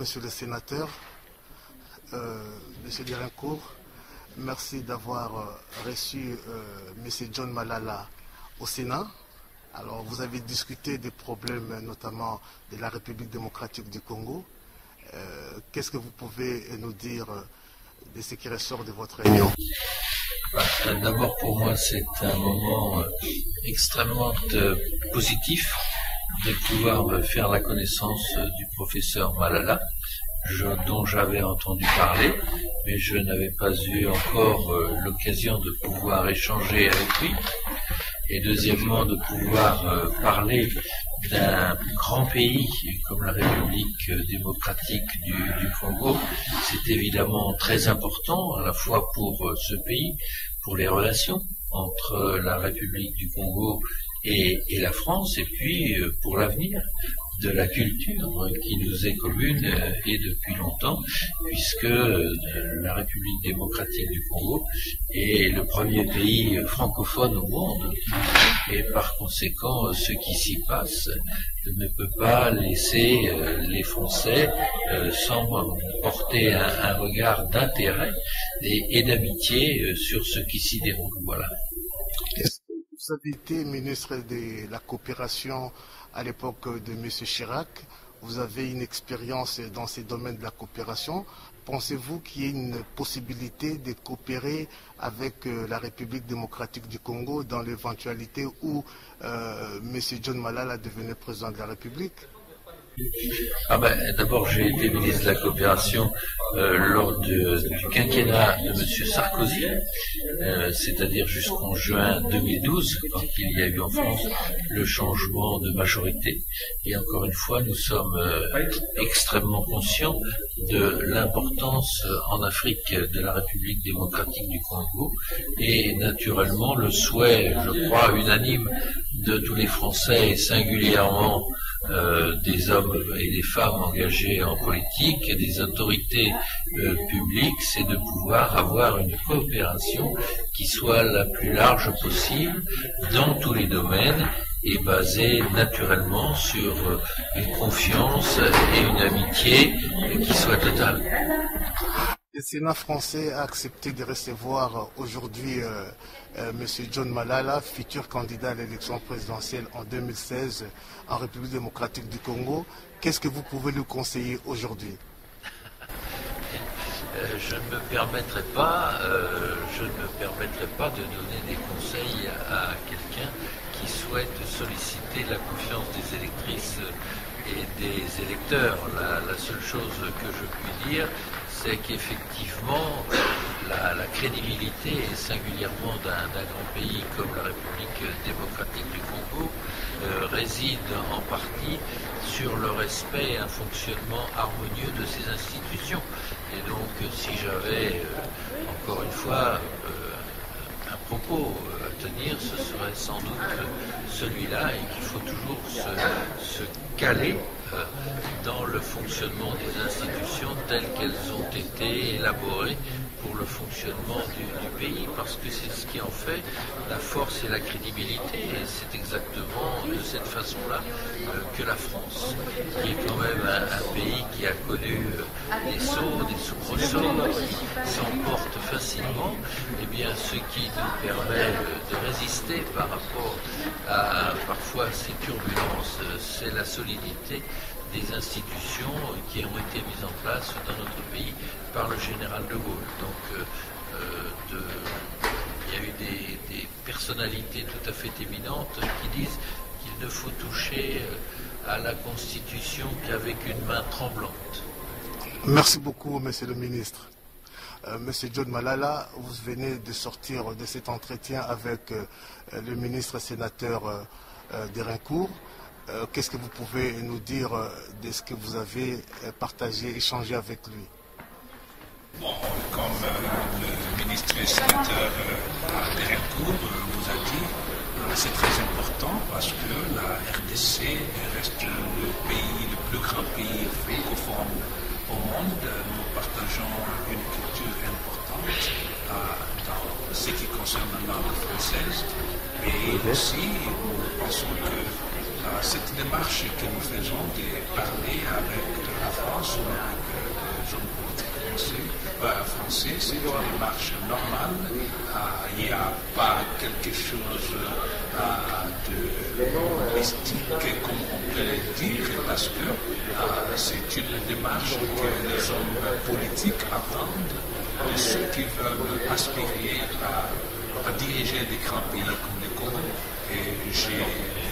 monsieur le sénateur, monsieur Derincourt. Merci d'avoir reçu monsieur John Malala au Sénat. Alors, vous avez discuté des problèmes, notamment de la République démocratique du Congo. Qu'est-ce que vous pouvez nous dire de ce qui ressort de votre réunion? D'abord, pour moi, c'est un moment extrêmement positif de pouvoir faire la connaissance du professeur Malala, dont j'avais entendu parler, mais je n'avais pas eu encore l'occasion de pouvoir échanger avec lui. Et deuxièmement, de pouvoir parler d'un grand pays comme la République démocratique du Congo. C'est évidemment très important, à la fois pour ce pays, pour les relations entre la République du Congo et la France, et puis pour l'avenir de la culture qui nous est commune et depuis longtemps, puisque la République démocratique du Congo est le premier pays francophone au monde, et par conséquent, ce qui s'y passe ne peut pas laisser les Français sans porter un regard d'intérêt et d'amitié sur ce qui s'y déroule. Voilà. Vous avez été ministre de la coopération à l'époque de M. Chirac. Vous avez une expérience dans ces domaines de la coopération. Pensez-vous qu'il y ait une possibilité de coopérer avec la République démocratique du Congo dans l'éventualité où M. John Malala devenait président de la République? D'abord, j'ai été ministre de la coopération lors du quinquennat de M. Sarkozy, c'est-à-dire jusqu'en juin 2012, quand il y a eu en France le changement de majorité. Et encore une fois, nous sommes extrêmement conscients de l'importance en Afrique de la République démocratique du Congo et naturellement le souhait, je crois, unanime de tous les Français et singulièrement des hommes et des femmes engagés en politique et des autorités publiques, c'est de pouvoir avoir une coopération qui soit la plus large possible dans tous les domaines et basée naturellement sur une confiance et une amitié qui soit totale. Le Sénat français a accepté de recevoir aujourd'hui M. John Malala, futur candidat à l'élection présidentielle en 2016 en République démocratique du Congo. Qu'est-ce que vous pouvez lui conseiller aujourd'hui? Je ne me permettrai pas de donner des conseils à quelqu'un qui souhaite solliciter la confiance des électrices et des électeurs. La seule chose que je puis dire, c'est qu'effectivement, la crédibilité, et singulièrement d'un grand pays comme la République démocratique du Congo, réside en partie sur le respect et un fonctionnement harmonieux de ses institutions. Et donc, si j'avais, encore une fois, un propos à tenir, ce serait sans doute celui-là, et qu'il faut toujours se caler dans le fonctionnement des institutions telles qu'elles ont été élaborées pour le fonctionnement du pays, parce que c'est ce qui en fait la force et la crédibilité, et c'est exactement de cette façon-là que la France, qui est quand même un pays qui a connu des sauts, des soubresauts, qui s'emporte facilement, et bien ce qui nous permet de résister par rapport à parfois ces turbulences, c'est la solidité des institutions qui ont été mises en place dans notre pays par le général de Gaulle. Donc il y a eu des personnalités tout à fait éminentes qui disent qu'il ne faut toucher à la Constitution qu'avec une main tremblante. Merci beaucoup, Monsieur le ministre. Monsieur John Malala, vous venez de sortir de cet entretien avec le ministre sénateur Derincourt. Qu'est-ce que vous pouvez nous dire de ce que vous avez partagé, échangé avec lui? Bon, comme le ministre et sénateur Derincourt vous a dit, c'est très important parce que la RDC reste le plus grand pays francophone au monde. Nous partageons une culture importante dans ce qui concerne la langue française, mais aussi nous pensons que cette démarche que nous faisons de parler avec la France ou avec des hommes politiques français, c'est une démarche normale. Il n'y a pas quelque chose de mystique, comme on peut le dire, parce que c'est une démarche que les hommes politiques attendent de ceux qui veulent aspirer à diriger des grands pays comme le Congo. Et j'ai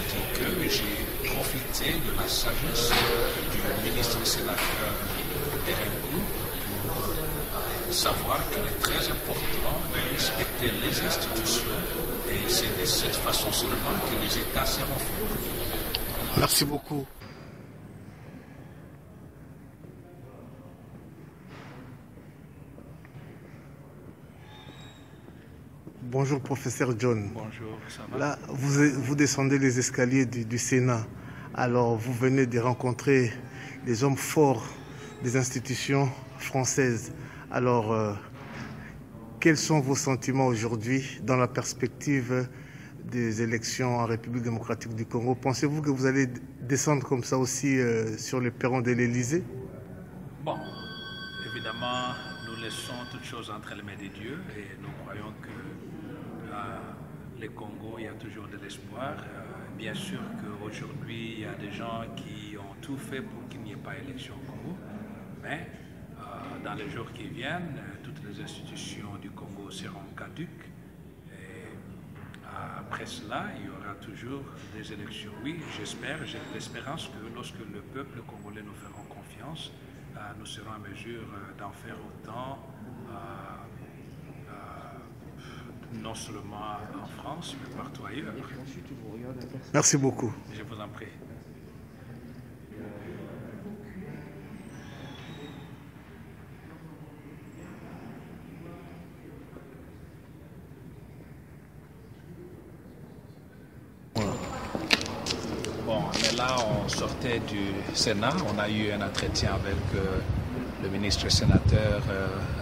dit que j'ai profité de la sagesse du ministre sénateur Derencourt pour savoir qu'il est très important de respecter les institutions et c'est de cette façon seulement que les États seront forts. Merci beaucoup. Bonjour professeur John. Bonjour, ça va? Là, vous descendez les escaliers du Sénat. Alors, vous venez de rencontrer des hommes forts des institutions françaises. Alors, quels sont vos sentiments aujourd'hui dans la perspective des élections en République démocratique du Congo? Pensez-vous que vous allez descendre comme ça aussi sur le perron de l'Élysée? Bon, évidemment, nous laissons toutes choses entre les mains de Dieu et nous croyons que le Congo, il y a toujours de l'espoir. Bien sûr qu'aujourd'hui, il y a des gens qui ont tout fait pour qu'il n'y ait pas d'élection au Congo, mais dans les jours qui viennent, toutes les institutions du Congo seront caduques. Et après cela, il y aura toujours des élections. Oui, j'espère, j'ai l'espérance que lorsque le peuple congolais nous fera confiance, nous serons en mesure d'en faire autant, non seulement en France, mais partout ailleurs. Merci beaucoup. Je vous en prie. Bon, mais là, on sortait du Sénat, on a eu un entretien avec le ministre sénateur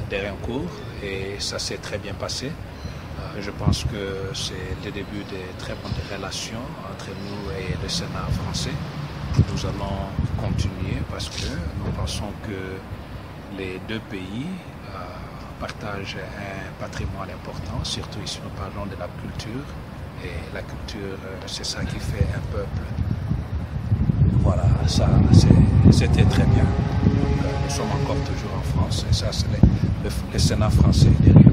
Derencourt et ça s'est très bien passé. Je pense que c'est le début de très bonnes relations entre nous et le Sénat français. Nous allons continuer parce que nous pensons que les deux pays partagent un patrimoine important, surtout ici nous parlons de la culture. Et la culture, c'est ça qui fait un peuple. Voilà, ça, c'était très bien. Nous sommes encore toujours en France et ça, c'est le Sénat français derrière.